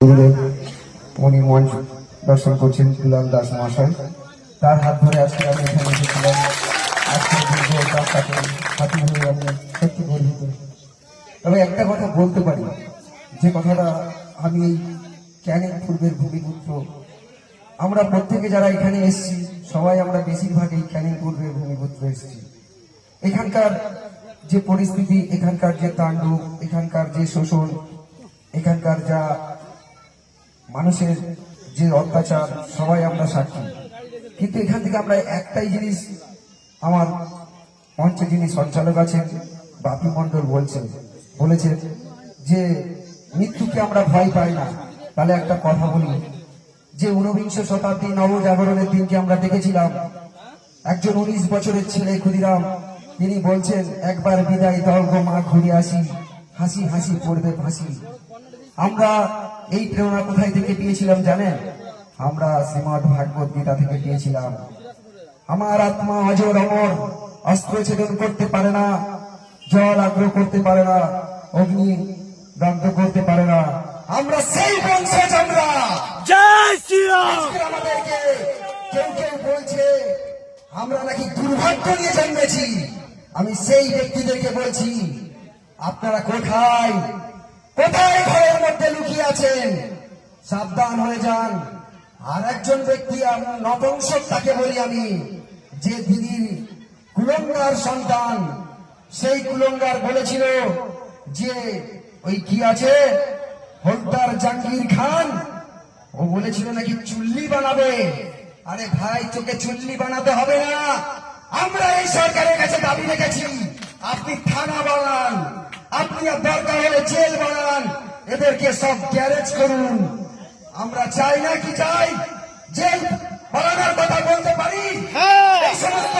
গুরুদেব উনি মঞ্চ দর্শন করছেন দুলাল দাস মহাশয়, তার হাত ধরে আজকে আমি এখানে এসেছিলাম। আজকের দীর্ঘ যাত্রাকে হাতি হয়ে আমি সত্যি গর্বিত। তবে একটা কথা বলতে পারি, যে কথাটা আমি এই ক্যানিং পূর্বের ভূমিপুত্র, আমরা প্রত্যেকে যারা এখানে এসেছি সবাই আমরা বেশিরভাগ এই ক্যানিং পূর্বের ভূমিপুত্র এসেছি। এখানকার যে পরিস্থিতি, এখানকার যে তাণ্ডব, এখানকার যে শোষণ, এখানকার যা মানুষের যে অত্যাচার, সবাই আমরা সাক্ষী। কিন্তু এখান থেকে আমরা একটাই জিনিস, আমার মঞ্চে যিনি সঞ্চালক আছেন বাপি মণ্ডল বলেছেন যে মৃত্যুকে আমরা ভয় পাই না। তাহলে একটা কথা বলি, যে 19 শতাব্দী নবজাগরণের দিনকে আমরা দেখেছিলাম, একজন 19 বছরের ছেলে ক্ষুদিরাম, তিনি বলছেন একবার বিদায় দাও গো মা, ঘুরে আসি, হাসি হাসি পড়বে ফাঁসি। আমরা এই প্রেরণা কোথায় থেকে পেয়েছিলাম জানেন? আমরা শ্রীমদ ভাগবত গীতা থেকে পেয়েছিলাম। আমার আত্মা অজর অমর, অস্ত্র ছেদন করতে পারে না, জল আগ্রহ করতে পারে না, অগ্নি দগ্ধ করতে পারে না। আমরা সেই বংশজ। আমরা আমাদেরকে কেউ কেউ বলছে আমরা নাকি দুর্ভাগ্য নিয়ে জন্মেছি। আমি সেই ব্যক্তিদেরকে বলছি, আপনারা কোথায় কোথায় ঘরের মধ্যে লুকিয়ে আছেন? সাবধান হয়ে যান। আর একজন ব্যক্তি, নপুংসক তাকে বলি আমি, যে দিদির কুলঙ্গার সন্তান, সেই কুলঙ্গার বলেছিল যে ওই কি আছে হলদার জাহাঙ্গীর খান, ও বলেছিল নাকি চুল্লি বানাবে। আরে ভাই, তোকে চুল্লি বানাতে হবে না। আমরা এই সরকারের কাছে দাবি রেখেছি, আপনি থানা বানান, আপনি দরকার হলে জেল বানান, এদেরকে সব গ্যারেজ করুন। আমরা চাই না কি চাই? জেল বানানোর কথা বলতে পারি। এই সমস্ত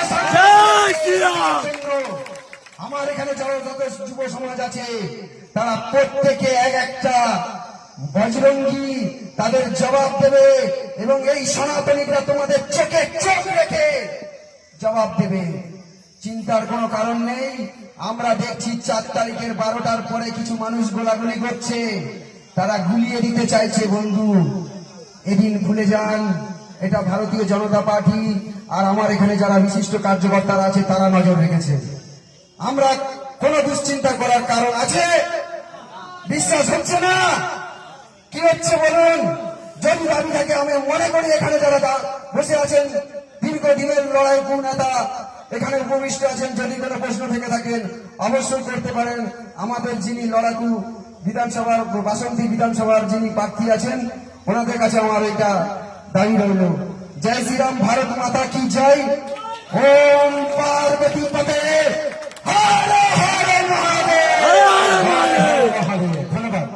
আমার এখানে যত যুব সমাজ আছে, তারা প্রত্যেকে এক একটা বজরঙ্গী, তাদের জবাব দেবে। এবং এই সনাতনীরা তোমাদের চোখে চোখ রেখে জবাব দেবে। চিন্তার কোনো কারণ নেই। আমরা দেখছি 4 তারিখের 12টার পরে কিছু মানুষ গোলাগুলি করছে, তারা গুলিয়ে দিতে চাইছে। বন্ধু, এদিন ভুলে যান, এটা ভারতীয় জনতা পার্টি আর আমার এখানে যারা বিশিষ্ট কার্যকর্তারা আছে তারা নজর রেখেছে। আমরা কোন দুশ্চিন্তা করার কারণ আছে? বিশ্বাস হচ্ছে না? কি হচ্ছে বলুন? যদি দাবি থাকে, আমি মনে করি এখানে যারা বসে আছেন দীর্ঘদিনের লড়াই নেতা এখানে উপবিষ্ট আছেন, যদি কোনো প্রশ্ন থেকে থাকেন অবশ্যই করতে পারেন। আমাদের যিনি লড়াকু বিধানসভার বাসন্তী বিধানসভার যিনি প্রার্থী আছেন, ওনাদের কাছে আমার এটা দাবি রইল। জয় শ্রীরাম, ভারত মাতা কি জয়। ওম পার্বতী পতে হর হর মহাদেব। ধন্যবাদ।